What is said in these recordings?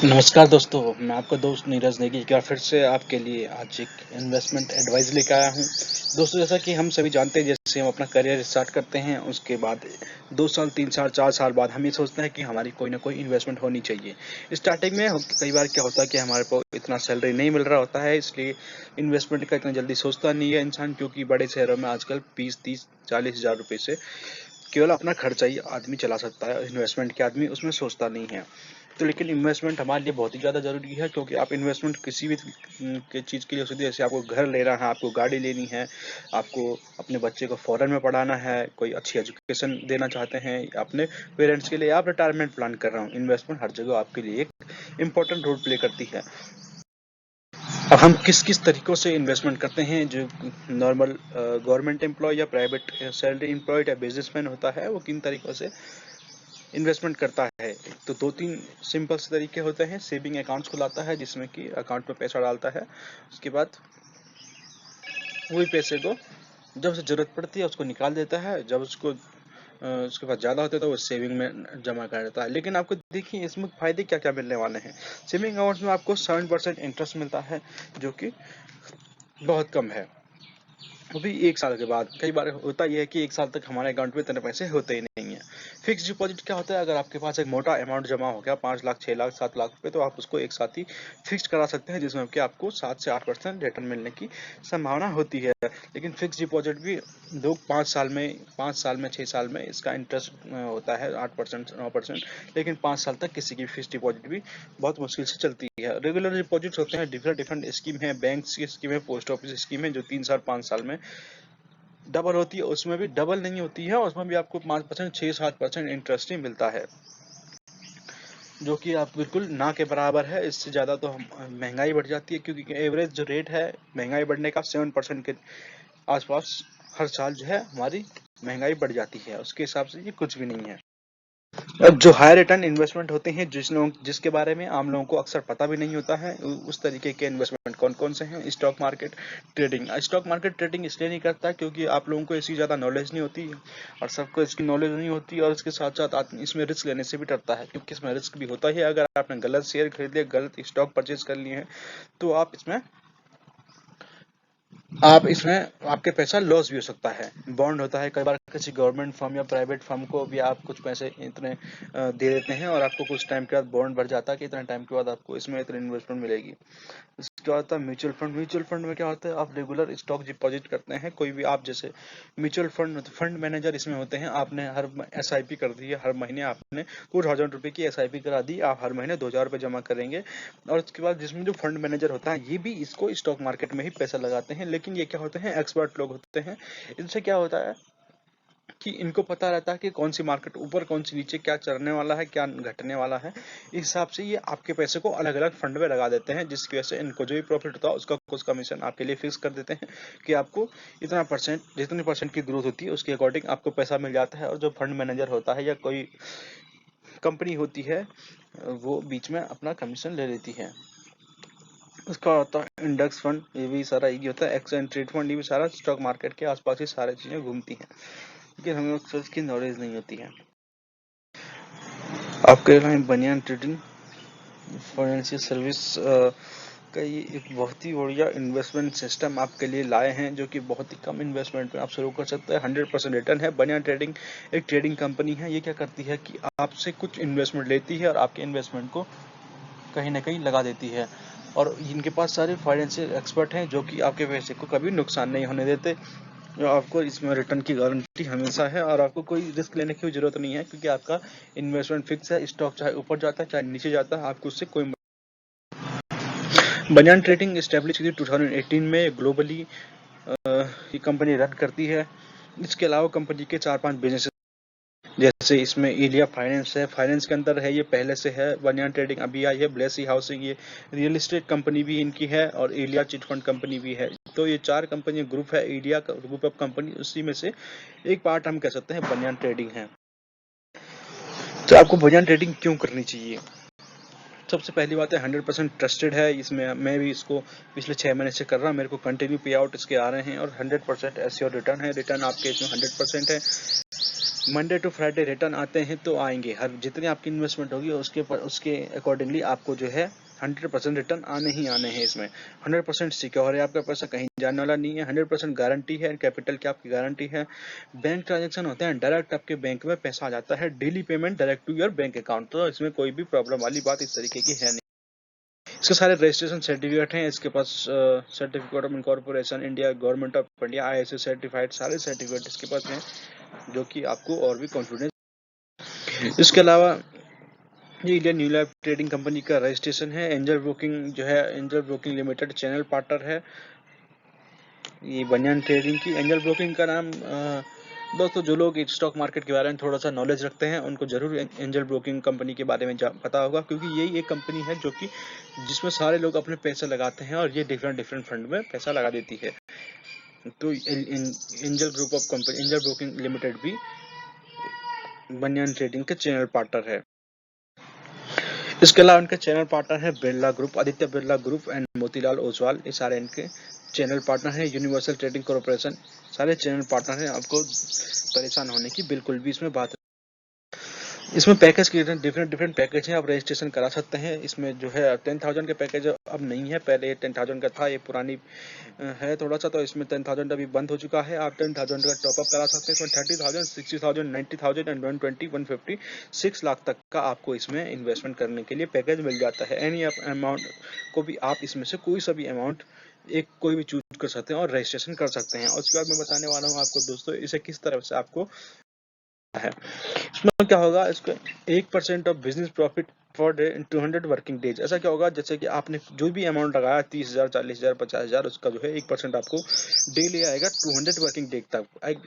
नमस्कार दोस्तों, मैं आपका दोस्त नीरज नेगी एक बार फिर से आपके लिए आज एक इन्वेस्टमेंट एडवाइस लेकर आया हूँ। दोस्तों, जैसा कि हम सभी जानते हैं, जैसे हम अपना करियर स्टार्ट करते हैं, उसके बाद 2 साल, 3 साल, 4 साल बाद हम ये सोचते हैं कि हमारी कोई ना कोई इन्वेस्टमेंट होनी चाहिए। स्टार्टिंग में कई बार क्या होता है कि हमारे को इतना सैलरी नहीं मिल रहा होता है, इसलिए इन्वेस्टमेंट का इतना जल्दी सोचता नहीं है इंसान, क्योंकि बड़े शहरों में आजकल 20, 30, 40 हज़ार रुपये से केवल अपना खर्चा ही आदमी चला सकता है। इन्वेस्टमेंट के आदमी उसमें सोचता नहीं है। तो लेकिन इन्वेस्टमेंट हमारे लिए बहुत ही ज़्यादा ज़रूरी है, क्योंकि आप इन्वेस्टमेंट किसी भी के चीज़ के लिए हो सकती है। जैसे आपको घर लेना है, आपको गाड़ी लेनी है, आपको अपने बच्चे को फॉरेन में पढ़ाना है, कोई अच्छी एजुकेशन देना चाहते हैं, अपने पेरेंट्स के लिए, आप रिटायरमेंट प्लान कर रहा हूँ, इन्वेस्टमेंट हर जगह आपके लिए एक इम्पोर्टेंट रोल प्ले करती है। अब हम किस किस तरीक़ों से इन्वेस्टमेंट करते हैं, जो नॉर्मल गवर्नमेंट एम्प्लॉय या प्राइवेट सैलरी एम्प्लॉयड या बिजनेसमैन होता है, वो किन तरीक़ों से इन्वेस्टमेंट करता है। तो 2-3 सिंपल से तरीके होते हैं। सेविंग अकाउंट्स खुलाता है, जिसमें कि अकाउंट में पैसा डालता है, उसके बाद वही पैसे को जब से ज़रूरत पड़ती है उसको निकाल देता है, जब उसके पास ज़्यादा होता है तो वो सेविंग में जमा कर देता है। लेकिन आपको देखिए इसमें फ़ायदे क्या-क्या मिलने वाले हैं। सेविंग अकाउंट्स में आपको 7% इंटरेस्ट मिलता है, जो कि बहुत कम है। वो भी 1 साल के बाद। कई बार होता ये है कि 1 साल तक हमारे अकाउंट में इतने पैसे होते ही नहीं हैं। फिक्स्ड डिपॉज़िट क्या होता है, अगर आपके पास एक मोटा अमाउंट जमा हो गया 5 लाख, 6 लाख, 7 लाख रुपए, तो आप उसको एक साथ ही फिक्स्ड करा सकते हैं, जिसमें कि आपको 7 से 8% रिटर्न मिलने की संभावना होती है। लेकिन फिक्स्ड डिपॉज़िट भी लोग 5 साल में 6 साल में इसका इंटरेस्ट होता है 8% 9%, लेकिन 5 साल तक किसी की फिक्स्ड डिपॉज़िट भी बहुत मुश्किल से चलती है। रेगुलर डिपॉज़िट्स होते हैं, डिफरेंट स्कीम है, बैंक्स की स्कीम है, पोस्ट ऑफिस स्कीम है, जो 3 साल 5 साल में डबल होती है। उसमें भी डबल नहीं होती है, उसमें भी आपको 5%, 6-7% इंटरेस्ट ही मिलता है, जो कि आप बिल्कुल ना के बराबर है। इससे ज़्यादा तो महंगाई बढ़ जाती है, क्योंकि एवरेज जो रेट है महंगाई बढ़ने का 7% के आसपास हर साल जो है हमारी महंगाई बढ़ जाती है। उसके हिसाब से ये कुछ भी नहीं है। अब जो हाई रिटर्न इन्वेस्टमेंट होते हैं, जिसके बारे में आम लोगों को अक्सर पता भी नहीं होता है, उस तरीके के इन्वेस्टमेंट कौन-कौन से हैं। Stock market trading. Stock market trading इसलिए नहीं करता क्योंकि आप लोगों को इसकी ज़्यादा नॉलेज नहीं होती, और सबको इसकी नॉलेज नहीं होती, और इसके साथ-साथ आदमी इसमें रिस्क लेने से भी डरता है, क्योंकि इसमें रिस्क भी होता है। अगर आपने गलत शेयर खरीद लिया, गलत स्टॉक परचेज कर लिए हैं, तो आपके पैसा लॉस भी हो सकता है। बॉन्ड होता है, कई बार किसी गवर्नमेंट फर्म या प्राइवेट फर्म को भी आप कुछ पैसे इतने दे देते हैं, और आपको कुछ टाइम के बाद बॉन्ड बढ़ जाता है कि इतने टाइम के बाद आपको इसमें इतनी इन्वेस्टमेंट मिलेगी। क्या होता है म्यूचुअल फंड। म्यूचुअल फंड में क्या होता है, आप रेगुलर स्टॉक डिपॉजिट करते हैं, कोई भी आप जैसे म्यूचुअल फंड मैनेजर इसमें होते हैं। आपने हर एसआईपी कर दी है, हर महीने आपने 2000 रुपये की एसआईपी करा दी, आप हर महीने 2000 रुपये जमा करेंगे, और उसके बाद जिसमें जो फंड मैनेजर होता है, ये भी इसको स्टॉक मार्केट में ही पैसा लगाते हैं। लेकिन ये क्या होते हैं, एक्सपर्ट लोग होते हैं। इनसे क्या होता है कि इनको पता रहता है कि कौन सी मार्केट ऊपर, कौन सी नीचे, क्या चढ़ने वाला है, क्या घटने वाला है। इस हिसाब से ये आपके पैसे को अलग अलग फंड में लगा देते हैं, जिसकी वजह से इनको जो भी प्रॉफिट होता है उसका कुछ कमीशन आपके लिए फिक्स कर देते हैं, कि आपको इतना परसेंट, जितने परसेंट की ग्रोथ होती है उसके अकॉर्डिंग आपको पैसा मिल जाता है। और जो फंड मैनेजर होता है या कोई कंपनी होती है, वो बीच में अपना कमीशन ले लेती है। उसका होता है इंडेक्स फंड, ये भी सारा यही होता है। एक्सचेंज ट्रेड फंड, ये भी सारा स्टॉक मार्केट के आसपास ही सारी चीजें घूमती हैं, लेकिन हमें उसकी नॉलेज नहीं होती है। आपके यहाँ बनियान ट्रेडिंग फाइनेंशियल सर्विस का ये एक बहुत ही बढ़िया इन्वेस्टमेंट सिस्टम आपके लिए लाए हैं, जो कि बहुत ही कम इन्वेस्टमेंट में आप शुरू कर सकते हैं। 100% रिटर्न है। बनियान ट्रेडिंग एक ट्रेडिंग कंपनी है। ये क्या करती है कि आपसे कुछ इन्वेस्टमेंट लेती है और आपके इन्वेस्टमेंट को कहीं ना कहीं लगा देती है, और इनके पास सारे फाइनेंशियल एक्सपर्ट हैं, जो कि आपके पैसे को कभी नुकसान नहीं होने देते। आपको इसमें रिटर्न की गारंटी हमेशा है, और आपको कोई रिस्क लेने की जरूरत नहीं है, क्योंकि आपका इन्वेस्टमेंट फिक्स है। स्टॉक चाहे ऊपर जाता है चाहे नीचे जाता है, आपको उससे कोई। बनियान ट्रेडिंग एस्टेब्लिश की 2018 में ग्लोबली ये कंपनी रन करती है। इसके अलावा कंपनी के 4-5 बिजनेस, जैसे इसमें एलिया फाइनेंस है, फाइनेंस के अंदर है, ये पहले से है। बनियान ट्रेडिंग अभी आई है। ब्लेसी हाउसिंग, ये रियल एस्टेट कंपनी भी इनकी है, और एलिया चिट फंड कंपनी भी है। तो ये 4 कंपनी ग्रुप है, एलिया का ग्रुप ऑफ कंपनी, उसी में से एक पार्ट हम कह सकते हैं बनियान ट्रेडिंग है। तो आपको बनियान ट्रेडिंग क्यों करनी चाहिए? सबसे पहली बात है 100% ट्रस्टेड है। इसमें मैं भी इसको पिछले 6 महीने से कर रहा हूँ, मेरे को कंटिन्यू पे आउट इसके आ रहे हैं, और 100% एश्योर रिटर्न है। रिटर्न आपके इसमें 100% है। मंडे टू फ्राइडे रिटर्न आते हैं तो आएंगे, हर जितनी आपकी इन्वेस्टमेंट होगी उसके अकॉर्डिंगली आपको जो है 100% रिटर्न आने ही आने हैं। इसमें 100% सिक्योर है, आपका पैसा कहीं जाने वाला नहीं है, 100% गारंटी है, कैपिटल की आपकी गारंटी है। बैंक ट्रांजेक्शन होते हैं, डायरेक्ट आपके बैंक में पैसा आ जाता है, daily payment direct to your bank account, तो इसमें कोई भी प्रॉब्लम वाली बात इस तरीके की है नहीं। इसके सारे रजिस्ट्रेशन सर्टिफिकेट हैं इसके पास, certificate of incorporation, India government of India, ISO certified, सारे सर्टिफिकेट इसके पास हैं जो कि आपको और भी कॉन्फिडेंस। इसके अलावा ये Indian new life trading company का रजिस्ट्रेशन है। एंजल ब्रोकिंग जो है, angel broking limited channel partner है ये बनियान ट्रेडिंग की। एंजल ब्रोकिंग का नाम दोस्तों जो लोग स्टॉक मार्केट के बारे में थोड़ा सा नॉलेज रखते हैं उनको जरूर एंजल ब्रोकिंग कंपनी के बारे में पता होगा, क्योंकि यही एक कंपनी है जो कि जिसमें सारे लोग अपने पैसे लगाते हैं और ये डिफरेंट डिफरेंट फंड में पैसा लगा देती है। तो angel group of company, angel broking limited भी बनियान ट्रेडिंग के चैनल पार्टनर है। इसके अलावा उनके चैनल पार्टनर है Birla group, Aditya Birla group and Motilal Oswal, ये सारे इनके चैनल पार्टनर है। यूनिवर्सल ट्रेडिंग कॉर्पोरेशन, सारे चैनल पार्टनर हैं। आपको परेशान होने की बिल्कुल भी इसमें बात। इसमें पैकेज के डिफरेंट पैकेज हैं, आप रजिस्ट्रेशन करा सकते हैं। इसमें जो है 10,000 के पैकेज अब नहीं है, पहले 10,000 का था, ये पुरानी है थोड़ा सा, तो इसमें 10,000 अभी बंद हो चुका है। आप 10,000 का टॉपअप करा सकते हैं। इसमें 30,000, 60,000, 90,000 एंड 120, 150, 6 लाख तक का आपको इसमें इन्वेस्टमेंट करने के लिए पैकेज मिल जाता है। एनी अमाउंट को भी आप इसमें से कोई सा भी अमाउंट कोई भी चूज कर सकते हैं और रजिस्ट्रेशन कर सकते हैं। और उसके बाद मैं बताने वाला हूँ आपको दोस्तों इसे किस तरह से आपको है। इसमें क्या होगा, इसको 1% of business profit for day in 200 working days. ऐसा क्या होगा, जैसे कि आपने जो भी अमाउंट लगाया 30,000, 40,000, 50,000, उसका जो है 1% आपको डेली आएगा 200 वर्किंग डे तक।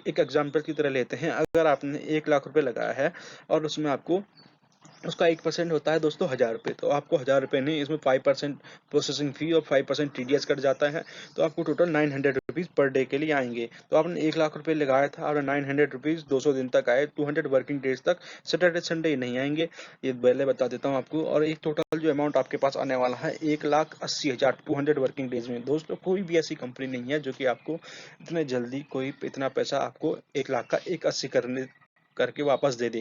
एक एग्जांपल की तरह लेते हैं, अगर आपने 1 लाख रुपए लगाया है और उसमें आपको उसका 1% होता है दोस्तों 1,000 रुपये, तो आपको 1,000 रुपये नहीं, इसमें 5% प्रोसेसिंग फी और 5% TDS कट जाता है, तो आपको टोटल 900 रुपीज़ पर डे के लिए आएंगे। तो आपने 1 लाख रुपये लगाया था और 900 रुपीज़ 200 दिन तक आए, 200 वर्किंग डेज तक, सैटरडे संडे नहीं आएंगे, ये पहले बता देता हूँ आपको। और एक टोटल जो अमाउंट आपके पास आने वाला है 1,80,000 200 वर्किंग डेज में। दोस्तों कोई भी ऐसी कंपनी नहीं है जो कि आपको इतने जल्दी कोई इतना पैसा आपको 1 लाख का 1,80 करके वापस दे दे।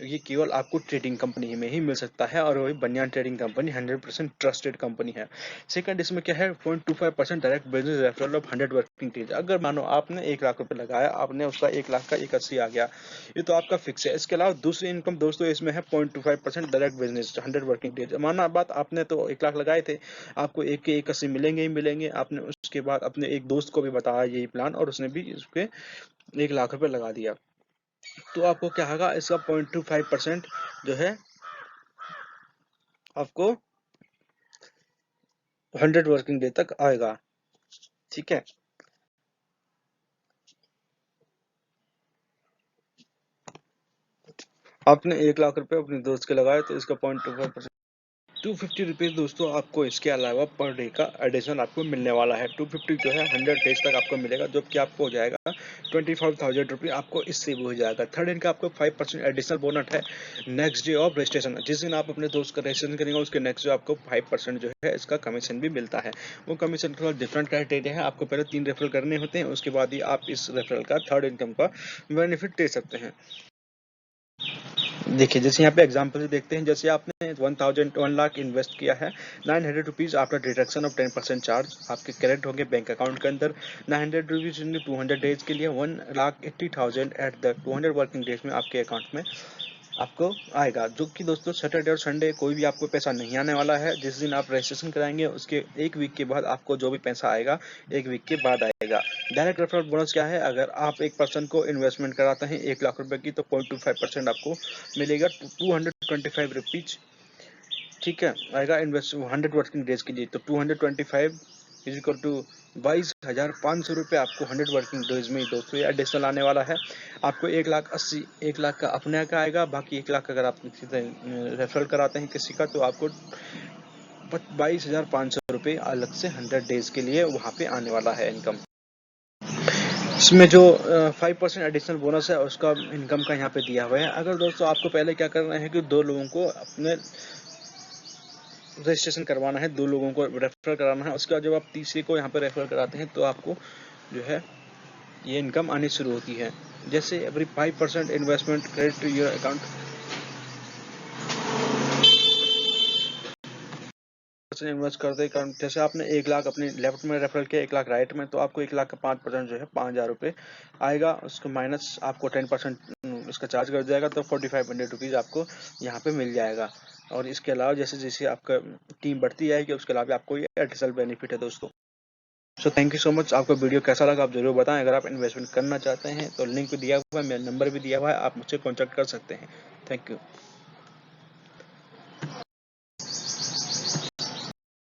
ये केवल आपको ट्रेडिंग कंपनी में ही मिल सकता है और वही बनियान ट्रेडिंग कंपनी 100% ट्रस्टेड कंपनी है। सेकंड, इसमें क्या है, 0.25% direct business referral of 100 working days. अगर मानो आपने 1 लाख रुपए लगाया, आपने उसका 1 लाख का 1,80 आ गया, ये तो आपका फिक्स है। इसके अलावा दूसरी इनकम दोस्तों इसमें है 0.25% डायरेक्ट बिजनेस 100 वर्किंग डेज। माना बात आपने तो 1 लाख लगाए थे, आपको 1 के 1,80 मिलेंगे ही मिलेंगे। आपने उसके बाद अपने एक दोस्त को भी बताया यही प्लान और उसने भी उसके 1 लाख रुपए लगा दिया, तो आपको क्या होगा, इसका 0.25% जो है आपको 100 वर्किंग डे तक आएगा। ठीक है, आपने 1 लाख रुपए अपने दोस्त के लगाए तो इसका 0.25% 250 रुपीज दोस्तों आपको इसके अलावा पर डे का एडिशनल आपको मिलने वाला है। 250 जो है 100 डेज तक आपको मिलेगा, जो कि आपको हो जाएगा 25,000 रुपये, आपको इससे भी हो जाएगा। थर्ड इनका आपको 5% एडिशनल बोनस है नेक्स्ट डे ऑफ रजिस्ट्रेशन। जिस दिन आप अपने दोस्त का रजिस्ट्रेशन करेंगे उसके नेक्स्ट डे आपको 5% जो है इसका कमीशन भी मिलता है। वो कमीशन थोड़ा डिफरेंट क्राइटेरिया है, आपको पहले 3 रेफरल करने होते हैं, उसके बाद ही आप इस रेफरल का थर्ड इनकम का बेनिफिट ले सकते हैं। देखिए जैसे यहाँ पे एग्जांपल से देखते हैं, जैसे आपने 1 लाख इन्वेस्ट किया है, 900 rupees after deduction of 10% charge आपके क्रेडिट होंगे बैंक अकाउंट के अंदर। 900 रुपीज़ इन 200 डेज के लिए 1,80,000 एट द 200 वर्किंग डेज में आपके अकाउंट में आपको आएगा, जो कि दोस्तों सैटरडे और संडे कोई भी आपको पैसा नहीं आने वाला है। जिस दिन आप रजिस्ट्रेशन कराएंगे उसके 1 वीक के बाद आपको जो भी पैसा आएगा 1 वीक के बाद आएगा। डायरेक्ट रेफरल बोनस क्या है, अगर आप एक पर्सन को इन्वेस्टमेंट कराते हैं 1 लाख रुपए की, तो 0.25% आपको मिलेगा 225 रुपीज। ठीक है, आएगा इन्वेस्ट 100 वर्किंग डेज के लिए, तो 225 इज इक्वल टू 22,500 रुपये आपको 100 वर्किंग डेज में दोस्तों ये एडिशनल आने वाला है। आपको 1,80,000 1 लाख का अपने का आएगा, बाकी 1 लाख अगर आप किसी से रेफरल कराते हैं किसी का, तो आपको 22,500 रुपये अलग से 100 डेज के लिए वहाँ पे आने वाला है इनकम। इसमें जो 5% एडिशनल बोनस है उसका इनकम का यहाँ पे दिया हुआ है। अगर दोस्तों आपको पहले क्या करना है कि 2 लोगों को अपने रजिस्ट्रेशन करवाना है, 2 लोगों को रेफर कराना है, उसके बाद जब आप तीसरे को यहाँ पे रेफर कराते हैं तो आपको जो है ये इनकम आनी शुरू होती है। जैसे every 5% investment credit to your account invest करते कारण जैसे आपने 1 लाख अपने लेफ्ट में रेफर किया, 1 लाख राइट में, तो आपको 1 लाख का 5% जो है 5,000 रुपये आएगा। उसको माइनस आपको 10% इसका चार्ज कर जाएगा, तो 4500 रुपीज़ आपको यहाँ पे मिल जाएगा। और इसके अलावा जैसे जैसे आपका टीम बढ़ती जाएगी, उसके अलावा आपको ये एडिशनल बेनिफिट है दोस्तों। So thank you so much. आपको वीडियो कैसा लगा आप जरूर बताएं। अगर आप इन्वेस्टमेंट करना चाहते हैं तो लिंक भी दिया हुआ है, मेरा नंबर भी दिया हुआ है, आप मुझसे कॉन्टैक्ट कर सकते हैं। Thank you.